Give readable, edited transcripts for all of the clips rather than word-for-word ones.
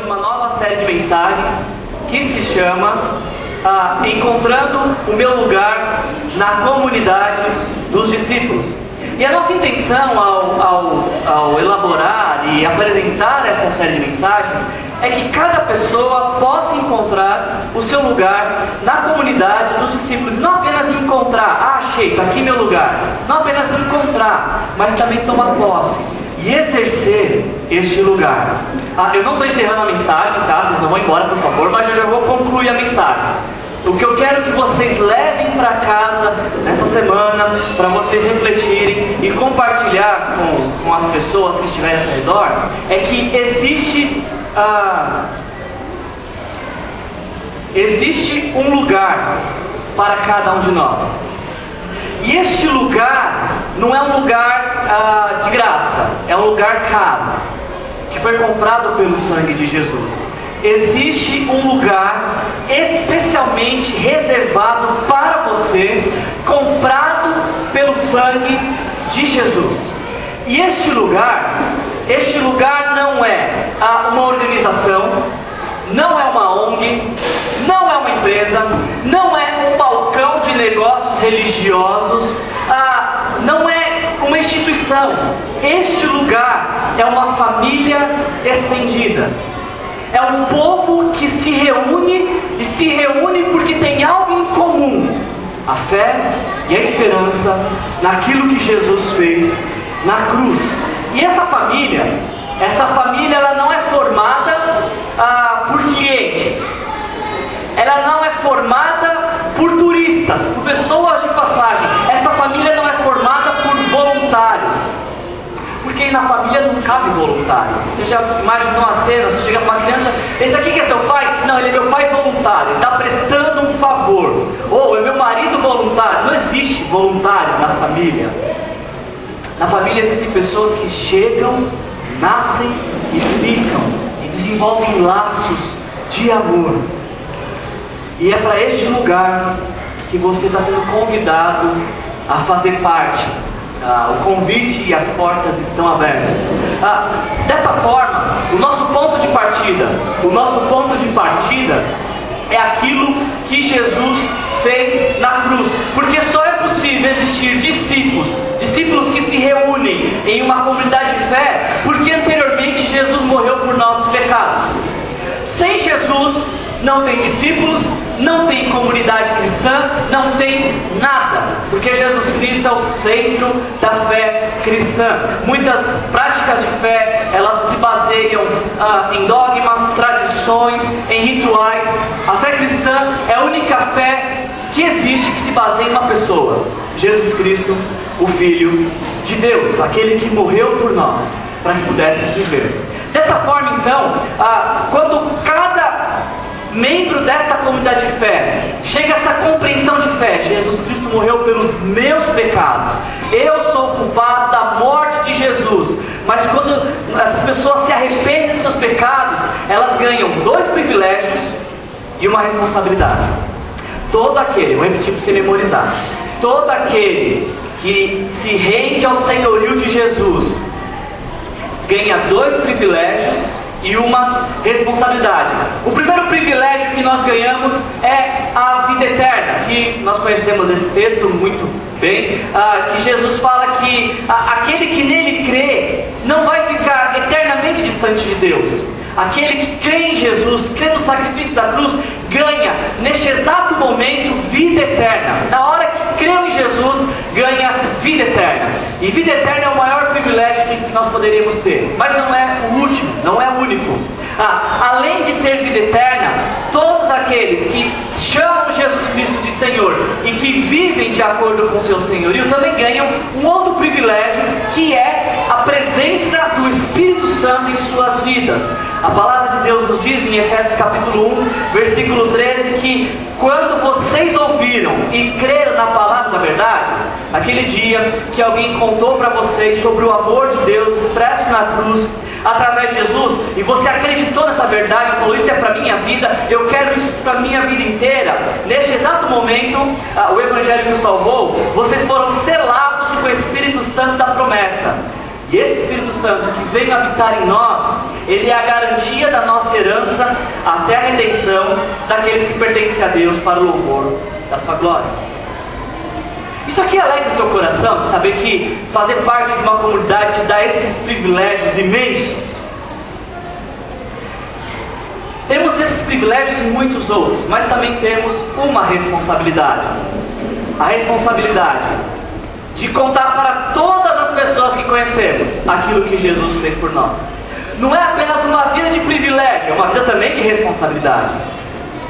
uma nova série de mensagens que se chama Encontrando o Meu Lugar na Comunidade dos Discípulos. E a nossa intenção ao elaborar e apresentar essa série de mensagens é que cada pessoa possa encontrar o seu lugar na comunidade dos discípulos. Não apenas encontrar, achei, está aqui meu lugar. Não apenas encontrar, mas também tomar posse e exercer este lugar. Eu não estou encerrando a mensagem, tá? Vocês não vão embora, por favor, mas eu já vou concluir a mensagem. O que eu quero que vocês levem para casa nessa semana, para vocês refletirem e compartilhar com as pessoas que estiverem ao seu redor, é que existe um lugar para cada um de nós. E este lugar não é um lugar de graça, é um lugar caro, que foi comprado pelo sangue de Jesus. Existe um lugar especialmente reservado para você, comprado pelo sangue de Jesus. E este lugar não é uma organização, não é uma ONG, não é uma empresa, não é um balcão de negócios religiosos, não é uma instituição. Este lugar é uma família estendida. É um povo que se reúne e se reúne porque tem algo em comum: a fé e a esperança naquilo que Jesus fez na cruz. E essa família ela não é formada por clientes, ela não é formada por turistas, por pessoas de passagem. Essa família não é formada por voluntários, porque na família não cabe voluntários. Você já imaginou a cena? Você chega para uma criança: esse aqui que é seu pai? Não, ele é meu pai voluntário, ele está prestando um favor. Ou é meu marido voluntário. Não existe voluntário na família. Na família existem pessoas que chegam, nascem e ficam, e desenvolvem laços de amor. E é para este lugar que você está sendo convidado a fazer parte. O convite e as portas estão abertas. Desta forma, o nosso ponto de partida é aquilo que Jesus fez na cruz. Porque só é possível existir discípulos que se reúnem em uma comunidade de fé, porque anteriormente Jesus morreu por nossos pecados. Sem Jesus não tem discípulos, não tem comunidade cristã, não tem nada, porque Jesus Cristo é o centro da fé cristã. Muitas práticas de fé, elas se baseiam em dogmas, tradições, em rituais. A fé cristã é a única fé que existe que se baseia em uma pessoa: Jesus Cristo, o Filho de Deus, aquele que morreu por nós, para que pudéssemos viver. Desta forma, então, quando cada membro desta comunidade de fé chega a esta compreensão de fé: Jesus Cristo morreu pelos meus pecados, eu sou culpado da morte de Jesus. Mas quando essas pessoas se arrependem de seus pecados, elas ganham dois privilégios e uma responsabilidade. Todo aquele, vou repetir para você memorizar: todo aquele que se rende ao senhorio de Jesus ganha dois privilégios e uma responsabilidade. O primeiro privilégio que nós ganhamos é a vida eterna, que nós conhecemos esse texto muito bem, que Jesus fala que aquele que nele crê não vai ficar eternamente distante de Deus. Aquele que crê em Jesus, crê no sacrifício da cruz, ganha neste exato momento vida eterna. Na hora que creu em Jesus, ganha vida eterna. E vida eterna é o maior privilégio que nós poderíamos ter. Mas não é o último, não é o único. Além de ter vida eterna, todos aqueles que chamam Jesus Cristo de Senhor e que vivem de acordo com o seu senhorio também ganham um outro privilégio, que é a presença do Espírito Santo em suas vidas. A palavra de Deus nos diz em Efésios capítulo 1, versículo 13, que quando vocês ouviram e creram na palavra da verdade, aquele dia que alguém contou para vocês sobre o amor de Deus expresso na cruz, através de Jesus, e você acreditou nessa verdade, falou: isso é para minha vida, eu quero isso para minha vida inteira. Neste exato momento, o Evangelho nos salvou, vocês foram selados com o Espírito Santo da promessa. E esse Espírito Santo que veio habitar em nós, Ele é a garantia da nossa herança até a redenção daqueles que pertencem a Deus para o louvor da sua glória. Isso aqui alegra o seu coração de saber que fazer parte de uma comunidade te dá esses privilégios imensos. Temos esses privilégios e muitos outros, mas também temos uma responsabilidade. A responsabilidade de contar para todas as pessoas que conhecemos aquilo que Jesus fez por nós. Não é apenas uma vida de privilégio, é uma vida também de responsabilidade.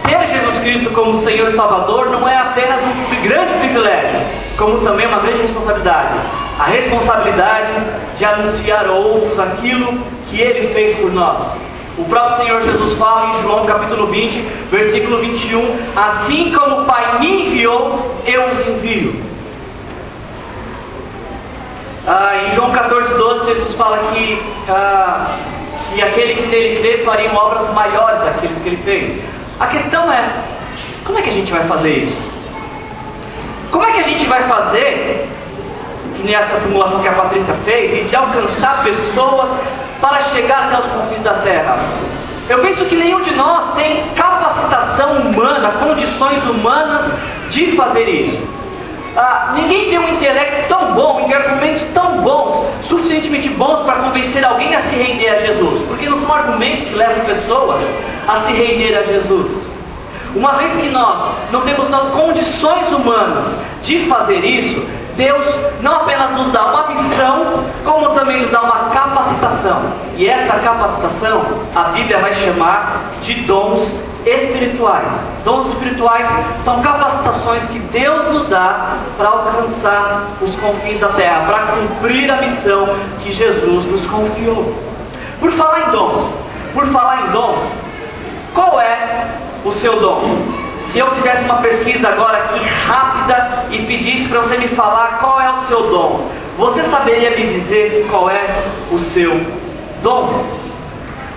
Ter Jesus Cristo como Senhor e Salvador não é apenas um grande privilégio, como também uma grande responsabilidade. A responsabilidade de anunciar a outros aquilo que Ele fez por nós. O próprio Senhor Jesus fala em João capítulo 20, versículo 21, assim como o Pai me enviou, eu os envio. Em João 14, 12, Jesus fala que aquele que nele crê faria obras maiores daqueles que ele fez. A questão é, como é que a gente vai fazer isso? Como é que a gente vai fazer, que nem essa simulação que a Patrícia fez, e de alcançar pessoas para chegar até os confins da terra? Eu penso que nenhum de nós tem capacitação humana, condições humanas de fazer isso. Ninguém tem um intelecto tão bom, argumentos tão bons, suficientemente bons para convencer alguém a se render a Jesus, porque não são argumentos que levam pessoas a se render a Jesus. Uma vez que nós não temos condições humanas de fazer isso, Deus não apenas nos dá uma missão, como também nos dá uma capacitação. E essa capacitação, a Bíblia vai chamar de dons espirituais. Dons espirituais são capacitações que Deus nos dá para alcançar os confins da terra, para cumprir a missão que Jesus nos confiou. Por falar em dons, qual é o seu dom? Se eu fizesse uma pesquisa agora aqui rápida e pedisse para você me falar qual é o seu dom, você saberia me dizer qual é o seu dom?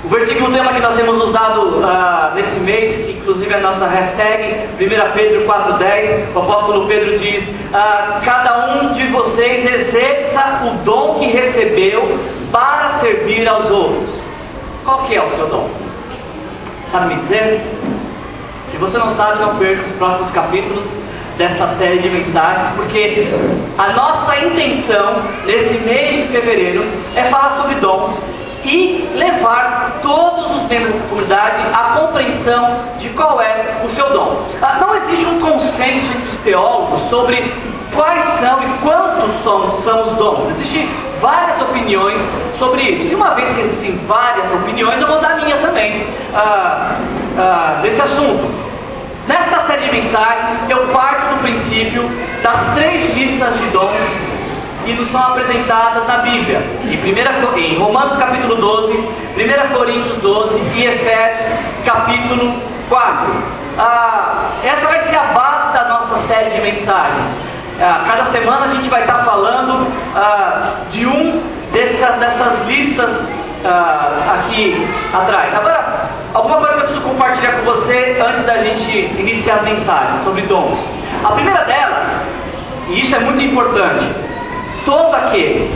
O versículo tema que nós temos usado nesse mês, que inclusive é a nossa hashtag, 1 Pedro 4,10, o apóstolo Pedro diz, cada um de vocês exerça o dom que recebeu para servir aos outros. Qual que é o seu dom? Sabe me dizer? Se você não sabe, não perca os próximos capítulos desta série de mensagens, porque a nossa intenção nesse mês de fevereiro é falar sobre dons e levar todos os membros dessa comunidade à compreensão de qual é o seu dom. Não existe um consenso entre os teólogos sobre quais são e quantos são os dons. Existem várias opiniões sobre isso. E uma vez que existem várias opiniões, eu vou dar a minha também desse assunto. Nesta série de mensagens, eu parto do princípio das 3 listas de dons que nos são apresentadas na Bíblia, em Romanos capítulo 12, 1 Coríntios 12 e Efésios capítulo 4. Essa vai ser a base da nossa série de mensagens. Cada semana a gente vai estar falando de dessas listas aqui atrás. Agora, alguma coisa que eu preciso compartilhar com você antes da gente iniciar a mensagem sobre dons. A primeira delas, e isso é muito importante, todo aquele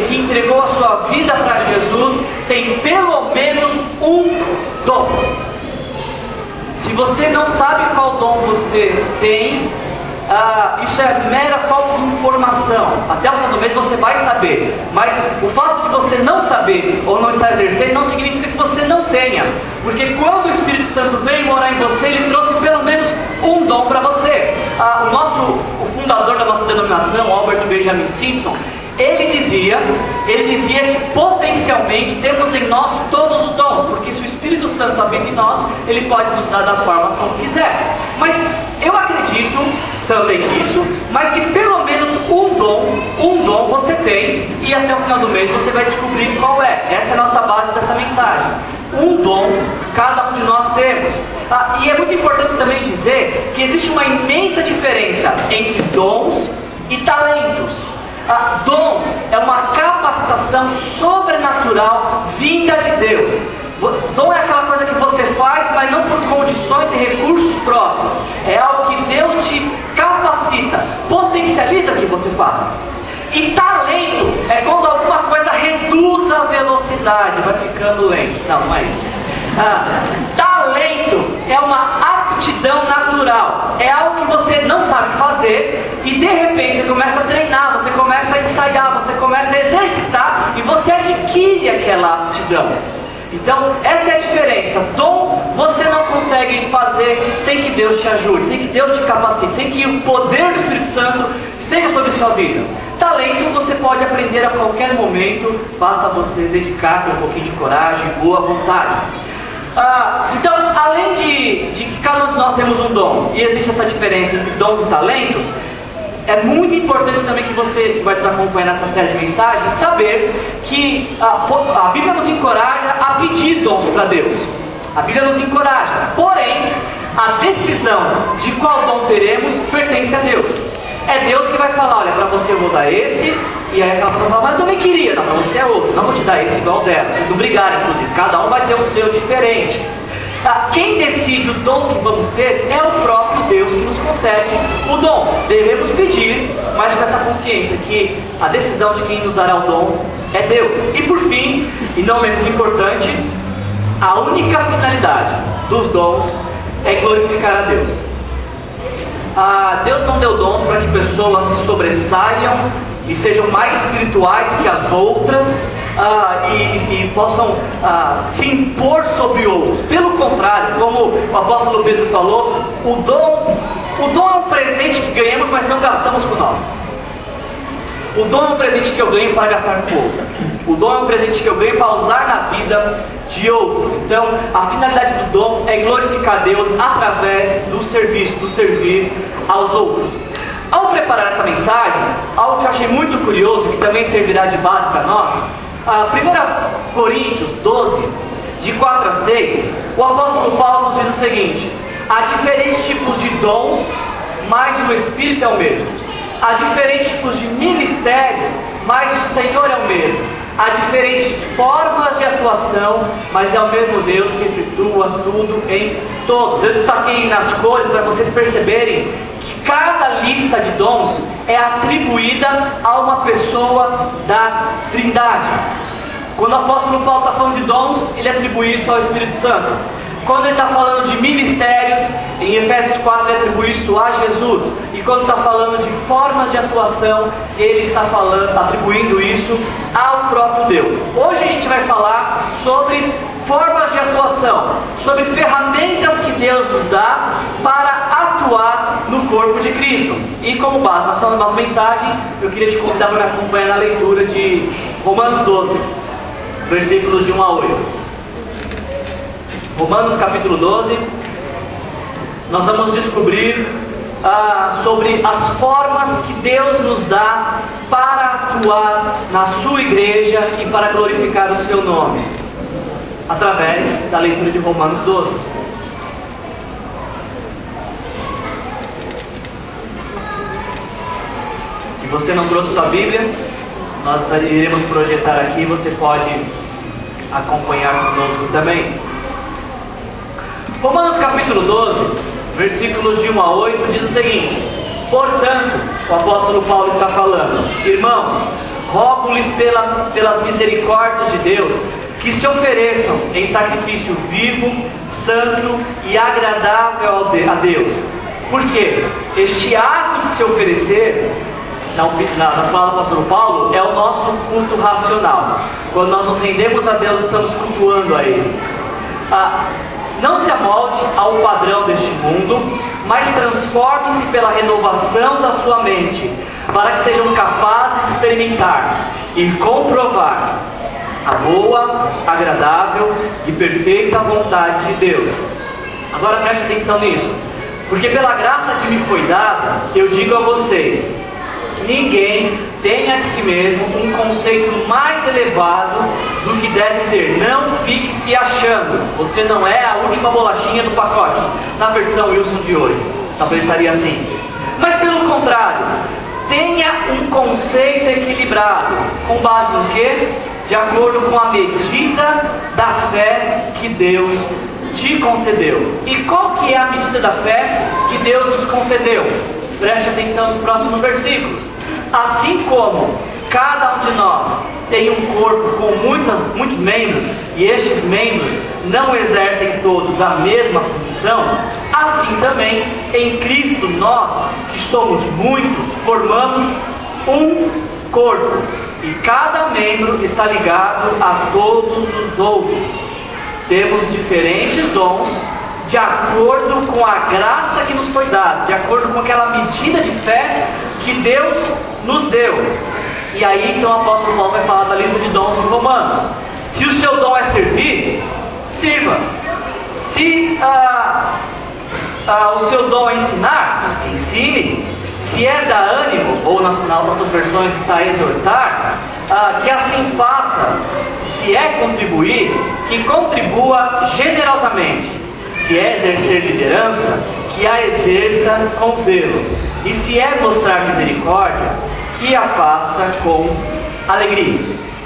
que entregou a sua vida para Jesus tem pelo menos um dom. Se você não sabe qual dom você tem, isso é mera falta de informação. Até o final do mês você vai saber, mas o fato de você não saber ou não estar exercendo não significa que você não tenha, porque quando o Espírito Santo veio morar em você, ele trouxe pelo menos um dom para você. O fundador da nossa denominação, Albert Benjamin Simpson, ele dizia que potencialmente temos em nós todos os dons, porque se o Espírito Santo habita em nós, ele pode nos dar da forma como quiser. Mas eu acredito também nisso, mas que pelo menos um dom você tem, e até o final do mês você vai descobrir qual é. Essa é a nossa base dessa mensagem. Um dom cada um de nós temos. E é muito importante também dizer que existe uma imensa diferença entre dons e talentos. Dom é uma capacitação sobrenatural vinda de Deus. Dom é aquela coisa que você faz, mas não por condições e recursos próprios. É algo que Deus te capacita, potencializa que você faz. E talento é quando alguma coisa reduz a velocidade, vai ficando lento. Não é isso. Talento é uma aptidão natural. É algo que você não sabe fazer e de repente você começa a treinar, você começa a ensaiar, você começa a exercitar e você adquire aquela aptidão. Então, essa é a diferença. Dom você não consegue fazer sem que Deus te ajude, sem que Deus te capacite, sem que o poder do Espírito Santo esteja sobre sua vida. Talento você pode aprender a qualquer momento, basta você dedicar com um pouquinho de coragem, boa vontade. Então, além de que cada um de nós temos um dom, e existe essa diferença entre dons e talentos, é muito importante também que você que vai nos acompanhar nessa série de mensagens, saber que a Bíblia nos encoraja a pedir dons para Deus. A Bíblia nos encoraja, porém, a decisão de qual dom teremos pertence a Deus. É Deus que vai falar, olha, para você eu vou dar esse, e aí aquela pessoa fala, mas eu também queria. Não, para você é outro, não vou te dar esse igual dela. Vocês não brigarem, inclusive, cada um vai ter o seu diferente. Quem decide o dom que vamos ter é o próprio Deus que nos concede o dom. Devemos pedir, mas com essa consciência que a decisão de quem nos dará o dom é Deus. E por fim, e não menos importante, a única finalidade dos dons é glorificar a Deus. Deus não deu dons para que pessoas se sobressaiam e sejam mais espirituais que as outras e possam se impor sobre outros. Pelo contrário, como o apóstolo Pedro falou, o dom é um presente que ganhamos, mas não gastamos com nós. O dom é um presente que eu ganho para gastar com o outro. O dom é um presente que eu ganho para usar na vida de outro. Então, a finalidade do dom é glorificar Deus através do serviço, do servir aos outros. Ao preparar essa mensagem, algo que eu achei muito curioso, que também servirá de base para nós, 1 Coríntios 12, de 4 a 6, o apóstolo Paulo nos diz o seguinte: há diferentes tipos de dons, mas o Espírito é o mesmo. Há diferentes tipos de ministérios, mas o Senhor é o mesmo. Há diferentes formas de atuação, mas é o mesmo Deus que efetua tudo em todos. Eu destaquei nas cores para vocês perceberem que cada lista de dons é atribuída a uma pessoa da Trindade. Quando o apóstolo Paulo está falando de dons, ele atribui isso ao Espírito Santo. Quando ele está falando de ministérios, em Efésios 4 ele atribui isso a Jesus. E quando está falando de formas de atuação, ele está atribuindo isso ao próprio Deus. Hoje a gente vai falar sobre formas de atuação, sobre ferramentas que Deus nos dá para atuar no corpo de Cristo. E como base na nossa mensagem, eu queria te convidar para acompanhar na leitura de Romanos 12, versículos de 1 a 8. Romanos capítulo 12, nós vamos descobrir sobre as formas que Deus nos dá para atuar na sua igreja e para glorificar o seu nome, através da leitura de Romanos 12. Se você não trouxe sua Bíblia, nós iremos projetar aqui, você pode acompanhar conosco também. Romanos capítulo 12, versículos de 1 a 8, diz o seguinte: portanto, o apóstolo Paulo está falando, irmãos, rogo-lhes pelas misericórdias de Deus, que se ofereçam em sacrifício vivo, santo e agradável a Deus. Porque este ato de se oferecer, na palavra do apóstolo Paulo, é o nosso culto racional. Quando nós nos rendemos a Deus, estamos cultuando a Ele. Não se amolde ao padrão deste mundo, mas transforme-se pela renovação da sua mente, para que sejam capazes de experimentar e comprovar a boa, agradável e perfeita vontade de Deus. Agora preste atenção nisso, porque pela graça que me foi dada, eu digo a vocês: ninguém tenha de si mesmo um conceito mais elevado do que deve ter. Não fique se achando. Você não é a última bolachinha do pacote. Na versão Wilson de hoje, talvez estaria assim. Mas pelo contrário, tenha um conceito equilibrado. Com base no quê? De acordo com a medida da fé que Deus te concedeu. E qual que é a medida da fé que Deus nos concedeu? Preste atenção nos próximos versículos. Assim como cada um de nós tem um corpo com muitos membros, e estes membros não exercem todos a mesma função, assim também em Cristo nós, que somos muitos, formamos um corpo, e cada membro está ligado a todos os outros. Temos diferentes dons de acordo com a graça que nos foi dada, de acordo com aquela medida de fé que Deus nos deu. E aí então o apóstolo Paulo vai falar da lista de dons de Romanos. Se o seu dom é servir, sirva. Se o seu dom é ensinar, ensine. Se é dar ânimo, ou nas outras versões está exortar, que assim faça. Se é contribuir, que contribua generosamente. Se é exercer liderança, que a exerça com zelo. E se é mostrar misericórdia, que a faça com alegria.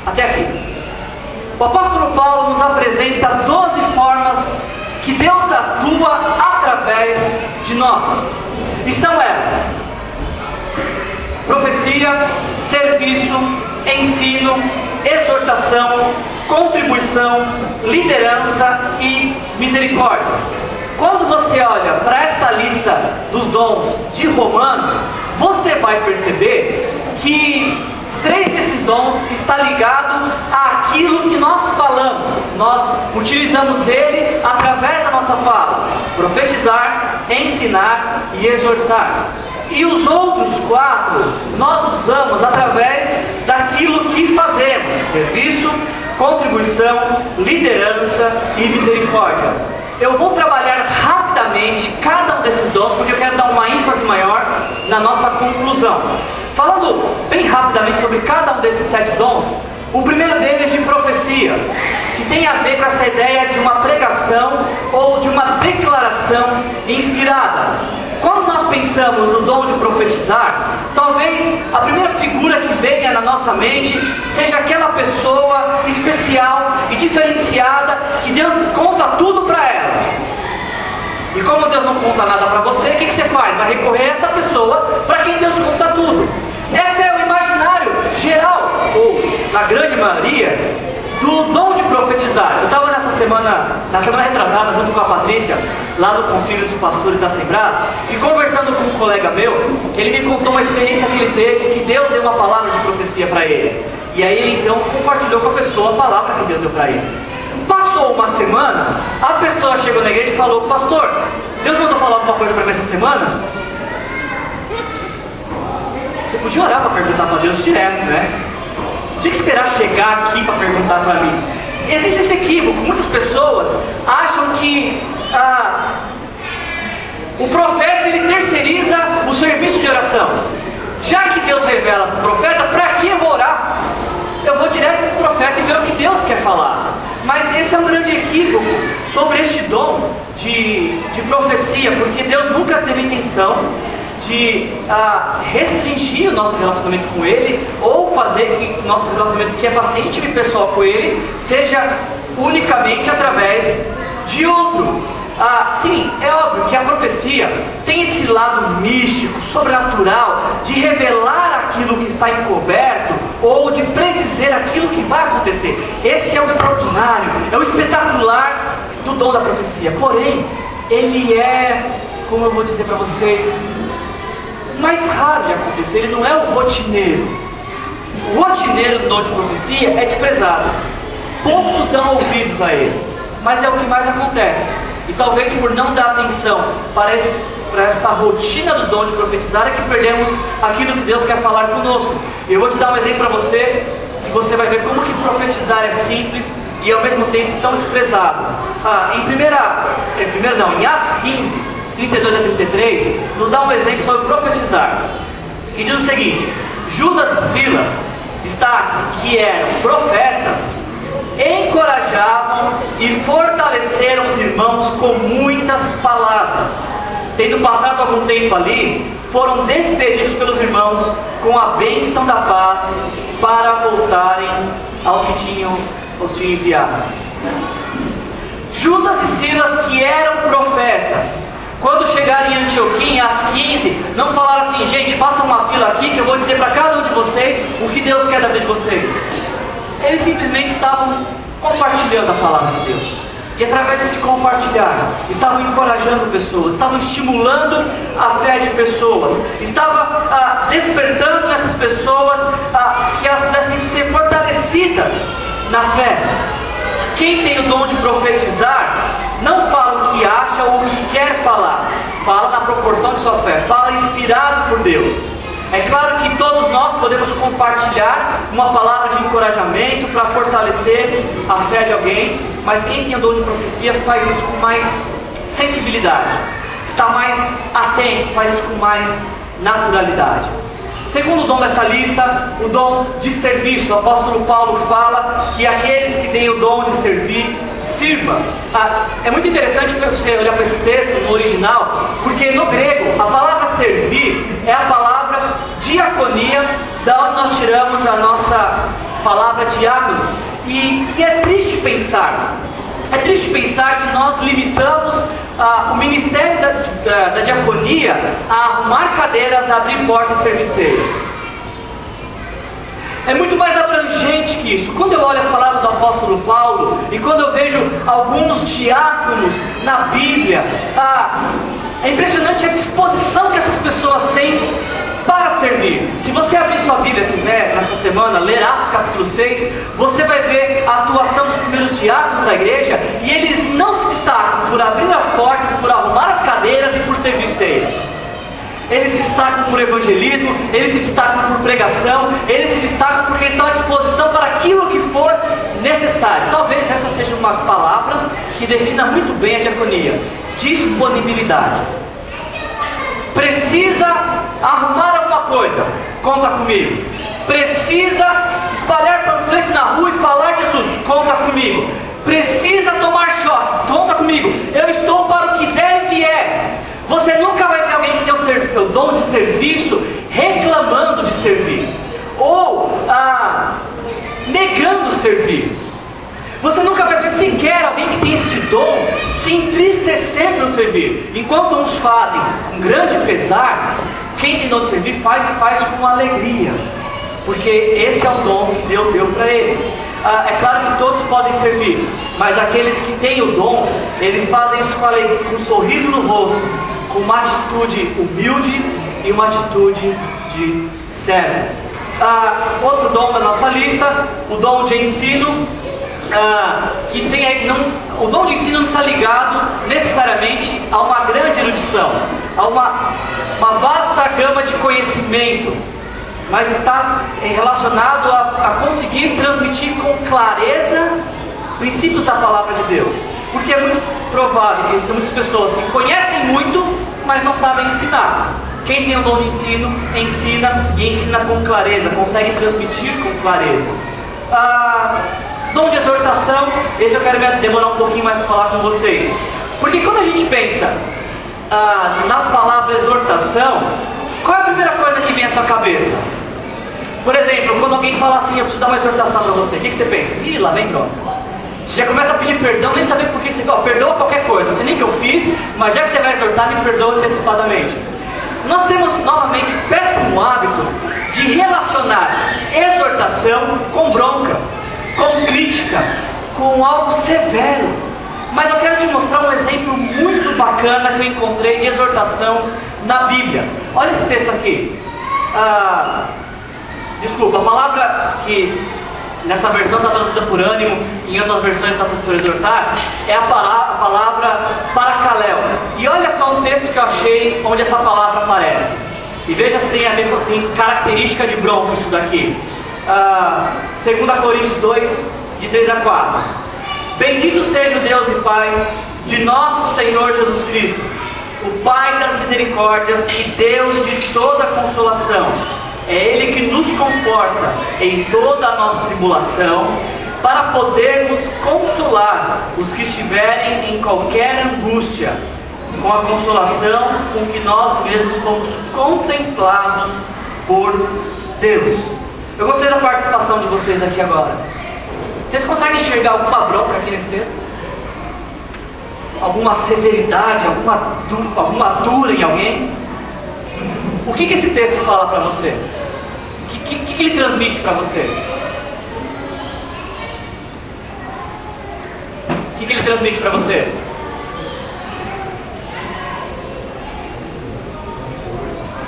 Até aqui. O apóstolo Paulo nos apresenta 12 formas que Deus atua através de nós. E são elas: profecia, serviço, ensino, exortação, contribuição, liderança e misericórdia. Quando você olha para esta lista dos dons de Romanos, você vai perceber que 3 desses dons está ligado àquilo que nós falamos. Nós utilizamos ele através da nossa fala: profetizar, ensinar e exortar. E os outros 4 nós usamos através daquilo que fazemos: serviço, contribuição, liderança e misericórdia. Eu vou trabalhar rapidamente cada um desses dons, porque eu quero dar uma ênfase maior na nossa conclusão. Falando bem rapidamente sobre cada um desses 7 dons, o primeiro deles de profecia, que tem a ver com essa ideia de uma pregação ou de uma declaração inspirada. Quando nós pensamos no dom de profetizar, talvez a primeira figura que venha na nossa mente seja aquela pessoa especial e diferenciada que Deus conta tudo para ela. E como Deus não conta nada para você, o que você faz? Vai recorrer a essa pessoa para quem Deus conta tudo. Esse é o imaginário geral, ou na grande maioria, do dom de profetizar. Eu estava na semana retrasada, junto com a Patrícia, lá no Conselho dos Pastores da Sembrás, e conversando com um colega meu, ele me contou uma experiência que ele teve, que Deus deu uma palavra de profecia para ele. E aí ele então compartilhou com a pessoa a palavra que Deus deu para ele. Passou uma semana, a pessoa chegou na igreja e falou: pastor, Deus mandou falar alguma coisa para mim essa semana? Você podia orar para perguntar para Deus direto, né? Tinha que esperar chegar aqui para perguntar para mim. Existe esse equívoco. Muitas pessoas acham que o profeta ele terceiriza o serviço de oração. Já que Deus revela para o profeta, para que eu vou orar? Eu vou direto para o profeta e ver o que Deus quer falar. Mas esse é um grande equívoco sobre este dom de profecia, porque Deus nunca teve intenção de restringir o nosso relacionamento com Ele, ou fazer que o nosso relacionamento, que é bastante íntimo e pessoal com Ele, seja unicamente através de outro. Sim, é óbvio que a profecia tem esse lado místico, sobrenatural, de revelar aquilo que está encoberto, ou de predizer aquilo que vai acontecer. Este é o extraordinário, é o espetacular do dom da profecia. Porém, ele é, como eu vou dizer para vocês, mais raro de acontecer. Ele não é o rotineiro. O rotineiro do dom de profecia é desprezado. Poucos dão ouvidos a ele, mas é o que mais acontece. E talvez por não dar atenção para esta rotina do dom de profetizar é que perdemos aquilo que Deus quer falar conosco. Eu vou te dar um exemplo para você, que você vai ver como que profetizar é simples e ao mesmo tempo tão desprezado. Em Atos 15, 32 a 33, nos dá um exemplo sobre profetizar, que diz o seguinte: Judas e Silas, destaque que eram profetas, encorajavam e fortaleceram os irmãos com muitas palavras. Tendo passado algum tempo ali, foram despedidos pelos irmãos com a bênção da paz para voltarem aos que tinham enviado. Judas e Silas, que eram profetas, quando chegaram em Antioquia, em Atos 15, não falaram assim: gente, façam uma fila aqui que eu vou dizer para cada um de vocês o que Deus quer da vida de vocês. eles simplesmente estavam compartilhando a palavra de Deus. E através desse compartilhar, estavam encorajando pessoas, estavam estimulando a fé de pessoas, estavam despertando nessas pessoas que elas pudessem ser fortalecidas na fé. Quem tem o dom de profetizar, não fala o que acha ou o que quer falar, fala na proporção de sua fé, fala inspirado por Deus. É claro que todos nós podemos compartilhar uma palavra de encorajamento para fortalecer a fé de alguém, mas quem tem o dom de profecia faz isso com mais sensibilidade, está mais atento, faz isso com mais naturalidade. Segundo dom dessa lista, o dom de serviço. O apóstolo Paulo fala que aqueles que têm o dom de servir, sirva. É muito interessante você olhar para esse texto no original, porque no grego a palavra servir é a palavra diaconia, da onde nós tiramos a nossa palavra diáconos. E é triste pensar que nós limitamos o ministério da diaconia a arrumar cadeiras, a abrir portas e serviçeiros. É muito mais abrangente que isso. Quando eu olho as palavras do apóstolo Paulo e quando eu vejo alguns diáconos na Bíblia, é impressionante a disposição que essas pessoas têm para servir. Se você abrir sua Bíblia e quiser, nessa semana, ler Atos capítulo 6, você vai ver a atuação dos primeiros diáconos da igreja, e eles não se destacam por abrir as portas, por arrumar as cadeiras e por servir ceia. Eles se destacam por evangelismo, eles se destacam por pregação, eles se destacam porque estão à disposição para aquilo que for necessário. Talvez essa seja uma palavra que defina muito bem a diaconia: disponibilidade. Precisa arrumar alguma coisa, conta comigo. Precisa espalhar panfletos na rua e falar de Jesus, conta comigo. Precisa tomar choque, conta comigo. Eu estou para o que der e vier. Você nunca vai ver alguém que tem o dom de serviço reclamando de servir, ou negando servir. Você nunca vai ver sequer alguém que tem esse dom se entristecer pelo servir. Enquanto uns fazem com grande pesar, quem tem dom de servir faz e faz com alegria, porque esse é o dom que Deus deu para eles. É claro que todos podem servir, mas aqueles que têm o dom, eles fazem isso com alegria, com um sorriso no rosto, com uma atitude humilde e uma atitude de servo. Outro dom da nossa lista, o dom de ensino. O dom de ensino não está ligado necessariamente a uma grande erudição, a uma vasta gama de conhecimento, mas está relacionado a conseguir transmitir com clareza princípios da palavra de Deus. Porque é muito provável que existem muitas pessoas que conhecem muito, mas não sabem ensinar. Quem tem o dom de ensino, ensina, e ensina com clareza, consegue transmitir com clareza. Dom de exortação, esse eu quero demorar um pouquinho mais para falar com vocês. Porque quando a gente pensa na palavra exortação, qual é a primeira coisa que vem à sua cabeça? Por exemplo, quando alguém fala assim: eu preciso dar uma exortação para você, o que você pensa? Ih, lá vem droga. Você já começa a pedir perdão, nem saber por que você perdoa qualquer coisa. Não sei nem o que eu fiz, mas já que você vai exortar, me perdoa antecipadamente. Nós temos novamente o péssimo hábito de relacionar exortação com bronca, com crítica, com algo severo. Mas eu quero te mostrar um exemplo muito bacana que eu encontrei de exortação na Bíblia. Olha esse texto aqui. Desculpa, a palavra que nessa versão está traduzida por ânimo, em outras versões está traduzida por exortar, é a palavra paracaléu. E olha só um texto que eu achei onde essa palavra aparece. E veja se tem característica de bronca isso daqui. 2 Coríntios 2, de 3 a 4. Bendito seja o Deus e Pai de nosso Senhor Jesus Cristo, o Pai das misericórdias e Deus de toda consolação. É Ele que nos conforta em toda a nossa tribulação, para podermos consolar os que estiverem em qualquer angústia, com a consolação com que nós mesmos fomos contemplados por Deus. Eu gostei da participação de vocês aqui agora. Vocês conseguem enxergar alguma bronca aqui nesse texto? Alguma severidade, alguma dura em alguém? O que esse texto fala para você? O que ele transmite para você? O que ele transmite para você?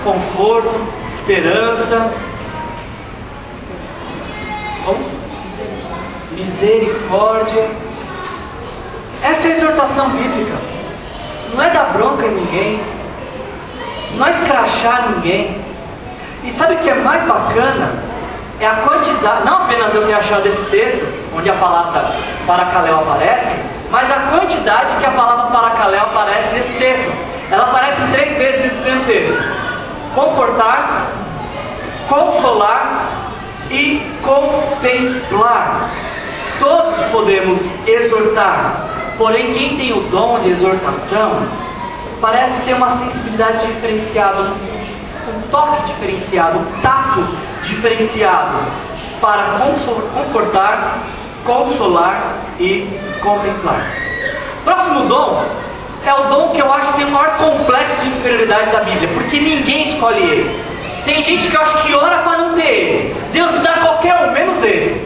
Conforto, esperança, misericórdia. Essa é a exortação bíblica. Não é dar bronca em ninguém, não é escrachar ninguém. E sabe o que é mais bacana? É a quantidade, não apenas eu ter achado esse texto, onde a palavra paracaléu aparece, mas a quantidade que a palavra paracaléu aparece nesse texto. Ela aparece 3 vezes nesse mesmo texto: confortar, consolar e contemplar. Todos podemos exortar, porém quem tem o dom de exortação parece ter uma sensibilidade diferenciada, um toque diferenciado, um tato diferenciado para confortar, consolar e contemplar. Próximo dom é o dom que eu acho que tem o maior complexo de inferioridade da Bíblia, porque ninguém escolhe ele. Tem gente que eu acho que ora para não ter ele. Deus me dá qualquer um, menos esse,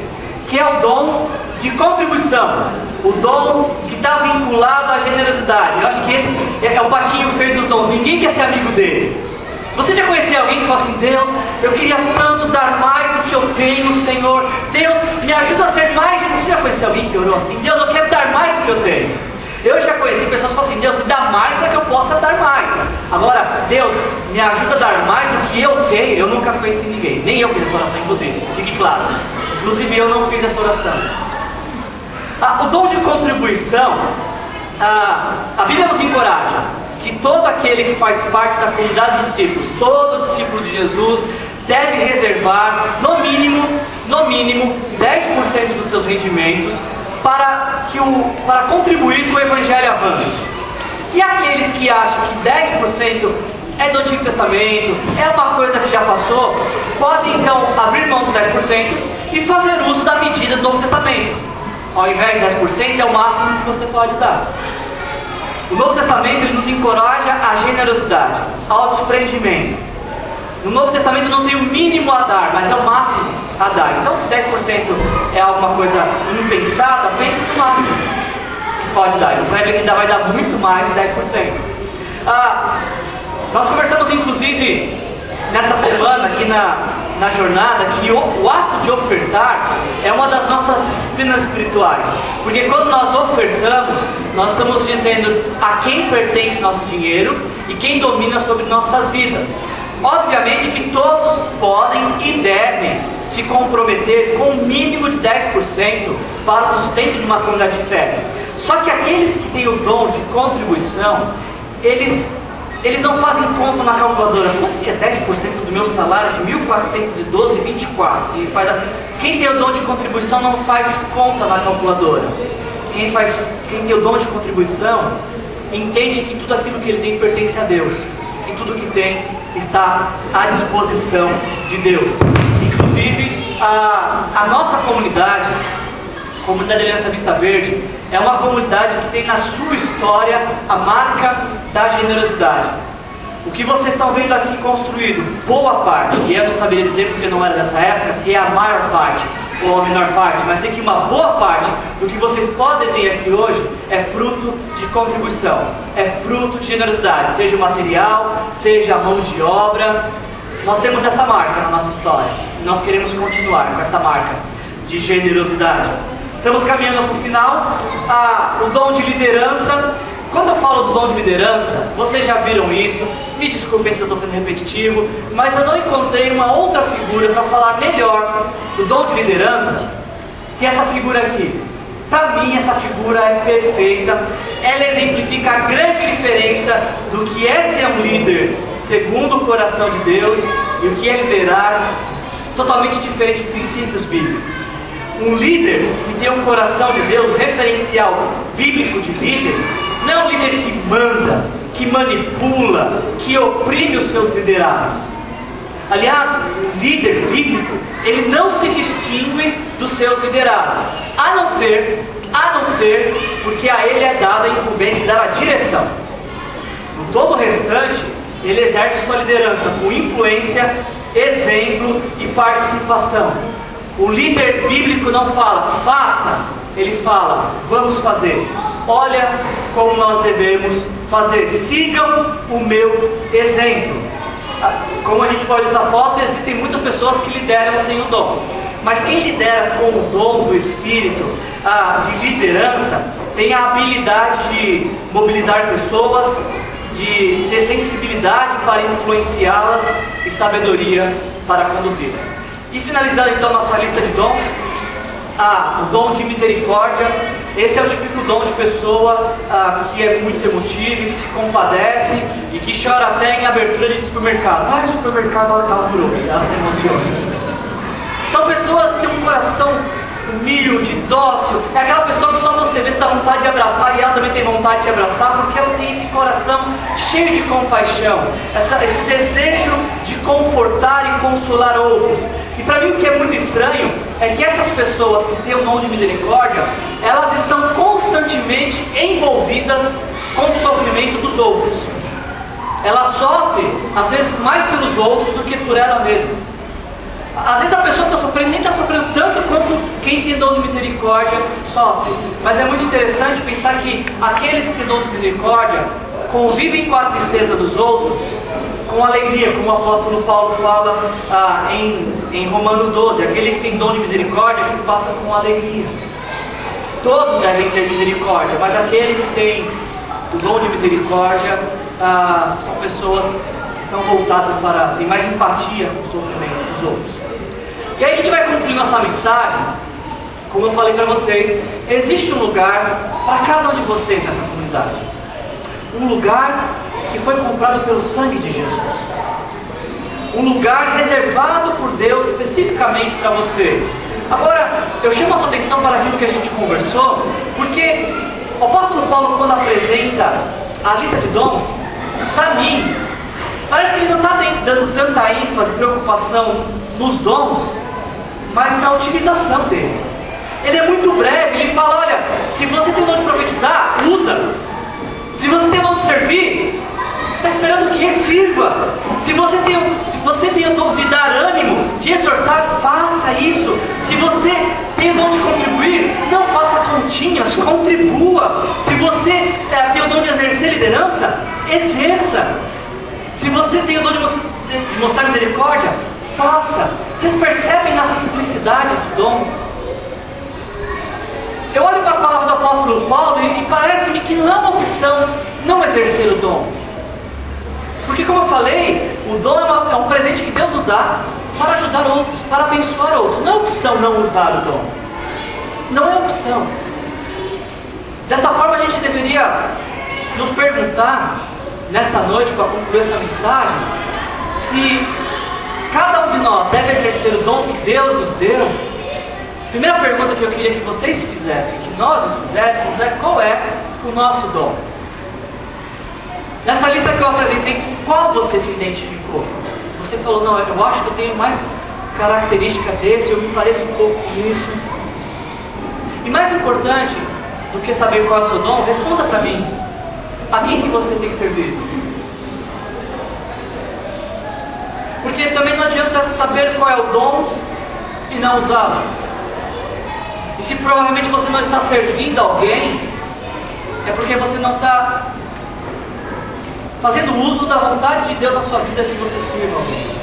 que é o dom de contribuição, o dom que está vinculado à generosidade. Eu acho que esse é o patinho feio dos dons. Ninguém quer ser amigo dele. Você já conheceu alguém que fala assim: Deus, eu queria tanto dar mais do que eu tenho, Senhor. Deus, me ajuda a ser mais. Você já conheceu alguém que orou assim: Deus, eu quero dar mais do que eu tenho? Eu já conheci pessoas que falam assim: Deus, me dá mais para que eu possa dar mais. Agora, Deus, me ajuda a dar mais do que eu tenho. Eu nunca conheci ninguém. Nem eu fiz essa oração, inclusive. Fique claro. Inclusive eu não fiz essa oração. O dom de contribuição, a Bíblia nos encoraja que todo aquele que faz parte da comunidade dos discípulos, todo discípulo de Jesus, deve reservar no mínimo 10% dos seus rendimentos para contribuir com o Evangelho avance. E aqueles que acham que 10% é do Antigo Testamento, é uma coisa que já passou, podem então abrir mão dos 10% e fazer uso da medida do Novo Testamento. Ao invés de 10% é o máximo que você pode dar. O Novo Testamento ele nos encoraja à generosidade, ao desprendimento. No Novo Testamento não tem o mínimo a dar, mas é o máximo a dar. Então, se 10% é alguma coisa impensada, pense no máximo que pode dar. Você vai ver que ainda vai dar muito mais de 10%. Nós conversamos, inclusive, nessa semana aqui na jornada, que o ato de ofertar é uma das nossas disciplinas espirituais. Porque quando nós ofertamos, nós estamos dizendo a quem pertence nosso dinheiro e quem domina sobre nossas vidas. Obviamente que todos podem e devem se comprometer com um mínimo de 10% para o sustento de uma comunidade de fé. Só que aqueles que têm o dom de contribuição, eles não fazem conta na calculadora. Quanto que é 10% do meu salário de 1.412,24? Quem tem o dom de contribuição não faz conta na calculadora. Quem tem o dom de contribuição entende que tudo aquilo que ele tem pertence a Deus, que tudo que tem está à disposição de Deus. Inclusive, a nossa comunidade, a comunidade Aliança Vista Verde, é uma comunidade que tem na sua história a marca da generosidade. O que vocês estão vendo aqui construído, boa parte, e eu não saberia dizer porque não era dessa época, se é a maior parte ou a menor parte, mas sei que uma boa parte do que vocês podem ver aqui hoje é fruto de contribuição, é fruto de generosidade, seja o material, seja a mão de obra. Nós temos essa marca na nossa história e nós queremos continuar com essa marca de generosidade. Estamos caminhando para o final. O dom de liderança. Quando eu falo do dom de liderança, vocês já viram isso, me desculpem se eu estou sendo repetitivo, mas eu não encontrei uma outra figura para falar melhor do dom de liderança que essa figura aqui. Para mim essa figura é perfeita, ela exemplifica a grande diferença do que é ser um líder segundo o coração de Deus e o que é liderar, totalmente diferente de princípios bíblicos. Um líder que tem um coração de Deus, um referencial bíblico de líder, não é um líder que manda, que manipula, que oprime os seus liderados. Aliás, o líder bíblico, ele não se distingue dos seus liderados, a não ser porque a ele é dada a incumbência de dar a direção. No todo o restante, ele exerce sua liderança com influência, exemplo e participação. O líder bíblico não fala, faça, ele fala: vamos fazer. Olha como nós devemos fazer. Sigam o meu exemplo. Como a gente pode ver essa foto, existem muitas pessoas que lideram sem o dom. Mas quem lidera com o dom do Espírito, de liderança, tem a habilidade de mobilizar pessoas, de ter sensibilidade para influenciá-las e sabedoria para conduzi-las. E finalizando então nossa lista de dons, o dom de misericórdia. Esse é o típico dom de pessoa que é muito emotiva, que se compadece e que chora até em abertura de supermercado. O supermercado ela curou, ela se emociona. São pessoas que têm um coração humilde, dócil. É aquela pessoa que só você vê se dá vontade de abraçar, e ela também tem vontade de abraçar, porque ela tem esse coração cheio de compaixão, esse desejo de confortar e consolar outros. E para mim o que é muito estranho é que essas pessoas que têm o dom de misericórdia, elas estão constantemente envolvidas com o sofrimento dos outros. Ela sofre, às vezes, mais pelos outros do que por ela mesma. Às vezes a pessoa está sofrendo, nem está sofrendo tanto quanto quem tem dom de misericórdia sofre. Mas é muito interessante pensar que aqueles que têm dom de misericórdia convivem com a tristeza dos outros com alegria, como o apóstolo Paulo fala em Romanos 12, aquele que tem dom de misericórdia, que faça com alegria. Todos devem ter misericórdia, mas aquele que tem o dom de misericórdia são pessoas que estão voltadas para ter mais empatia com o sofrimento dos outros. E aí a gente vai concluir nossa mensagem. Como eu falei para vocês, existe um lugar para cada um de vocês nessa comunidade. Um lugar que foi comprado pelo sangue de Jesus. Um lugar reservado por Deus especificamente para você. Agora, eu chamo a sua atenção para aquilo que a gente conversou, porque o apóstolo Paulo, quando apresenta a lista de dons, para mim, parece que ele não está dando tanta ênfase, preocupação nos dons, mas na utilização deles. Ele é muito breve, ele fala: olha, se você tem o dom de profetizar, usa. Se você tem o dom de servir, está esperando que sirva. Se você tem o dom de dar ânimo, de exortar, faça isso. Se você tem o dom de contribuir, não faça continhas, contribua. Se você tem o dom de exercer liderança, exerça. Se você tem o dom de mostrar misericórdia, faça. Vocês percebem na simplicidade do dom? Eu olho para as palavras do apóstolo Paulo e parece-me que não é uma opção não exercer o dom. Porque, como eu falei, o dom é um presente que Deus nos dá para ajudar outros, para abençoar outros. Não é opção não usar o dom. Não é opção. Desta forma, a gente deveria nos perguntar, nesta noite, para concluir essa mensagem, se cada um de nós deve exercer o dom que Deus nos deu. A primeira pergunta que eu queria que vocês fizessem, que nós nos fizéssemos, é: qual é o nosso dom? Nessa lista que eu apresentei, com qual você se identificou? Você falou: não, eu acho que eu tenho mais característica desse, eu me pareço um pouco com isso. E mais importante do que saber qual é o seu dom, responda para mim: a quem que você tem servido? Porque também não adianta saber qual é o dom e não usá-lo. E se provavelmente você não está servindo alguém, é porque você não está fazendo uso da vontade de Deus na sua vida, que você sirva alguém.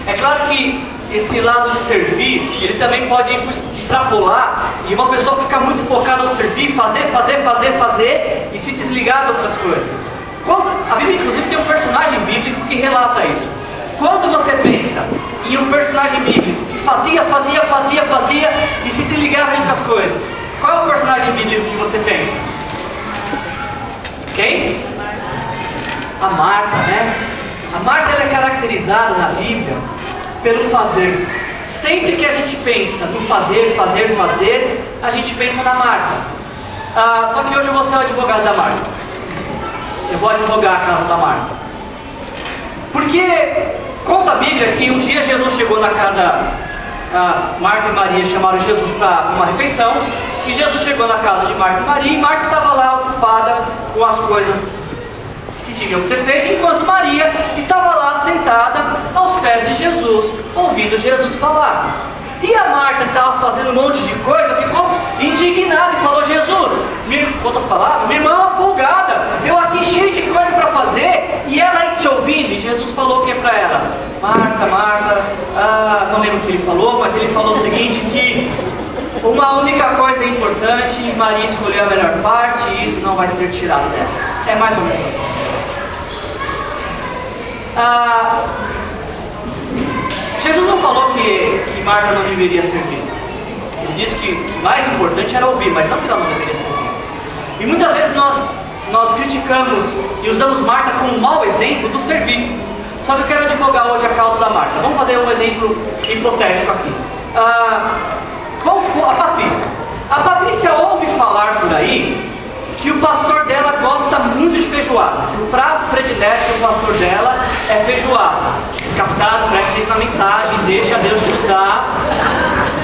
É claro que esse lado de servir, ele também pode extrapolar, e uma pessoa ficar muito focada no servir, fazer, e se desligar de outras coisas. A Bíblia, inclusive, tem um personagem bíblico que relata isso. Quando você pensa em um personagem bíblico que fazia e se desligava de outras coisas, qual é o personagem bíblico que você pensa? Quem? A Marta, né? A Marta, ela é caracterizada na Bíblia pelo fazer. Sempre que a gente pensa no fazer, a gente pensa na Marta. Só que hoje eu vou ser o advogado da Marta. Eu vou advogar a casa da Marta. Porque conta a Bíblia que um dia Jesus chegou na casa, Marta e Maria chamaram Jesus para uma refeição, e Jesus chegou na casa de Marta e Maria, e Marta estava lá ocupada com as coisas que tinham que ser feitas, enquanto Maria estava lá sentada aos pés de Jesus, ouvindo Jesus falar. E a Marta, que estava fazendo um monte de coisa, ficou suas palavras? Minha irmã é uma folgada, eu aqui cheio de coisa para fazer, e ela aí te ouvindo. E Jesus falou o que para ela? Marta, Marta, não lembro o que ele falou, mas ele falou o seguinte, que uma única coisa é importante, Maria escolheu a melhor parte, e isso não vai ser tirado dela. É mais ou menos assim. Jesus não falou que Marta não deveria servir. Ele disse que o mais importante era ouvir, mas não que ela não deveria servir. E muitas vezes nós criticamos e usamos Marta como um mau exemplo do servir. Só que eu quero advogar hoje a causa da Marta. Vamos fazer um exemplo hipotético aqui. A Patrícia. A Patrícia ouve falar por aí que o pastor dela gosta muito de feijoada. O prato predileto do pastor dela é feijoada. Descaptado, preste atenção na mensagem, deixa Deus te usar.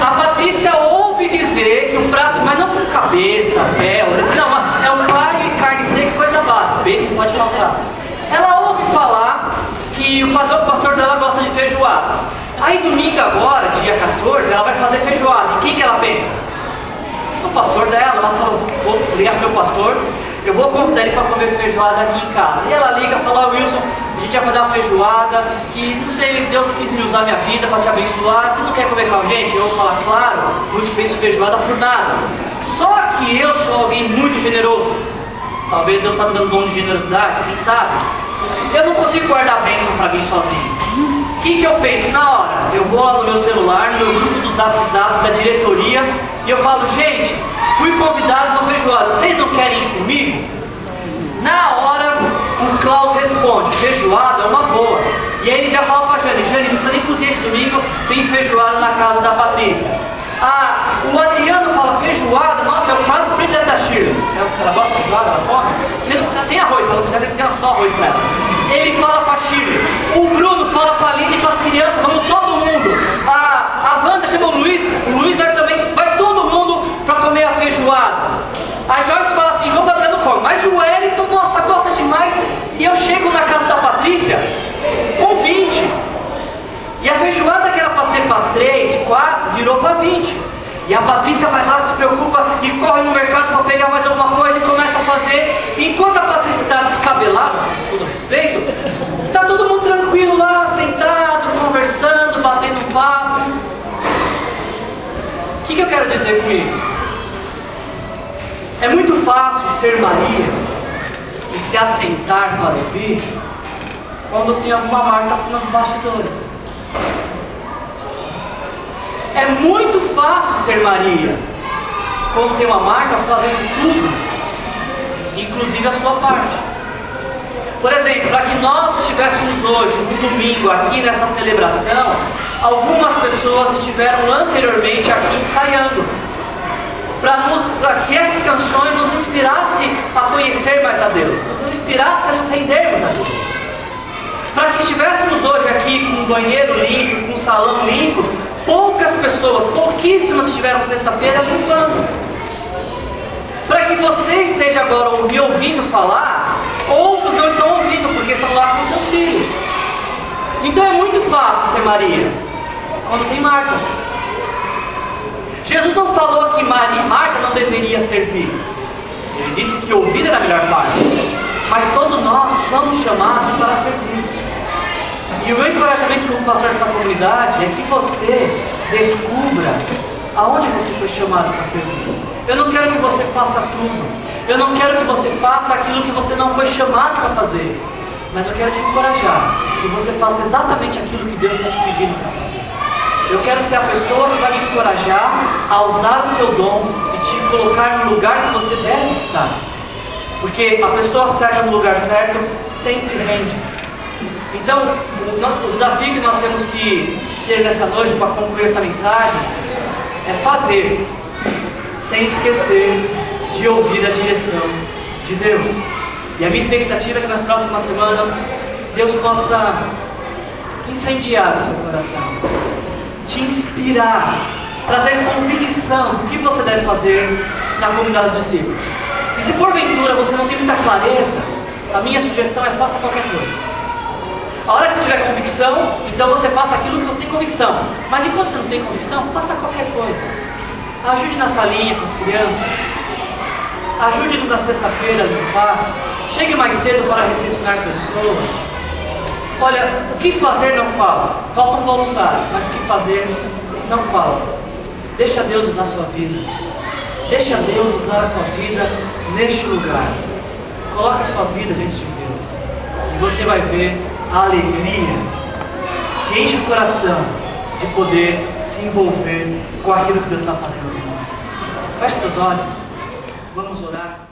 A Patrícia ouve dizer que o prato, mas não com cabeça, pé, não, é um carne, carne seca, coisa básica, bacon pode faltar. Ela ouve falar que o pastor dela gosta de feijoada. Aí domingo agora, dia 14, ela vai fazer feijoada. E quem que ela pensa? O pastor dela. Ela falou, vou ligar pro meu pastor, eu vou convidar ele para comer feijoada aqui em casa. E ela liga e fala, Wilson, a gente vai fazer uma feijoada e não sei, Deus quis me usar minha vida para te abençoar, você não quer comer com a gente? Eu vou falar, claro, não dispenso feijoada por nada. Só que eu sou alguém muito generoso. Talvez Deus está me dando dom de generosidade, quem sabe? Eu não consigo guardar a bênção para mim sozinho. O que eu penso? Na hora, eu vou lá no meu celular, no meu grupo do Zap da diretoria, e eu falo, gente, fui convidado para feijoada, vocês não querem ir comigo? Na hora, o Klaus responde, feijoada é uma boa. E aí ele já fala para a Jane, não precisa nem cozinhar esse domingo, tem feijoada na casa da Patrícia. O Adriano fala, feijoada, nossa, é o prato predileto da Shirley. Ela gosta de feijoada, ela come? Tem arroz, se ela quiser, tem que ter só arroz para ela. Ele fala para a Shirley, o Bruno fala para a Aline e para as crianças, vamos todo mundo. A Wanda chamou o Luiz vai também, vai todo mundo para comer a feijoada. A Joyce fala assim, João Gabriel não come, mas o Wellington, nossa, gosta demais. E eu chego na casa da Patrícia com 20. E a feijoada que era para ser para 3, 4, virou para 20. E a Patrícia vai lá, se preocupa e corre no mercado para pegar mais alguma coisa e começa a fazer. Enquanto a Patrícia está descabelada, com todo respeito, está todo mundo tranquilo lá, sentado, conversando, batendo papo. O que eu quero dizer com isso? É muito fácil ser Maria e se assentar para ouvir quando tem alguma Marta nos bastidores. É muito fácil ser Maria quando tem uma Marta fazendo tudo, inclusive a sua parte. Por exemplo, para que nós estivéssemos hoje, no domingo, aqui nessa celebração, algumas pessoas estiveram anteriormente aqui ensaiando, para que essas canções nos inspirassem a conhecer mais a Deus, nos inspirassem a nos rendermos a Deus. Para que estivéssemos hoje aqui com um banheiro limpo, com um salão limpo, poucas pessoas, pouquíssimas estiveram sexta-feira limpando. Para que você esteja agora me ouvindo falar, outros não estão ouvindo porque estão lá com seus filhos. Então é muito fácil ser Maria quando tem Martas. Jesus não falou que Marta não deveria servir. Ele disse que ouvir era a melhor parte. Mas todos nós somos chamados para servir. E o meu encorajamento como pastor dessa comunidade é que você descubra aonde você foi chamado para servir. Eu não quero que você faça tudo. Eu não quero que você faça aquilo que você não foi chamado para fazer. Mas eu quero te encorajar que você faça exatamente aquilo que Deus está te pedindo para fazer. Eu quero ser a pessoa que vai te encorajar a usar o seu dom e te colocar no lugar que você deve estar. Porque a pessoa certa no lugar certo sempre rende. Então, o desafio que nós temos que ter nessa noite para concluir essa mensagem é fazer, sem esquecer de ouvir a direção de Deus. E a minha expectativa é que nas próximas semanas Deus possa incendiar o seu coração, te inspirar, trazer convicção do que você deve fazer na comunidade dos discípulos. E se porventura você não tem muita clareza, a minha sugestão é faça qualquer coisa. A hora que você tiver convicção, então você faça aquilo que você tem convicção. Mas enquanto você não tem convicção, faça qualquer coisa. Ajude na salinha com as crianças. Ajude-nos na sexta-feira a limpar. Chegue mais cedo para recepcionar pessoas. Olha, o que fazer não fala. Faltam voluntários, mas o que fazer não fala. Deixa Deus usar a sua vida. Deixa Deus usar a sua vida neste lugar. Coloque a sua vida diante de Deus. E você vai ver a alegria que enche o coração de poder se envolver com aquilo que Deus está fazendo. Feche seus olhos. Vamos orar.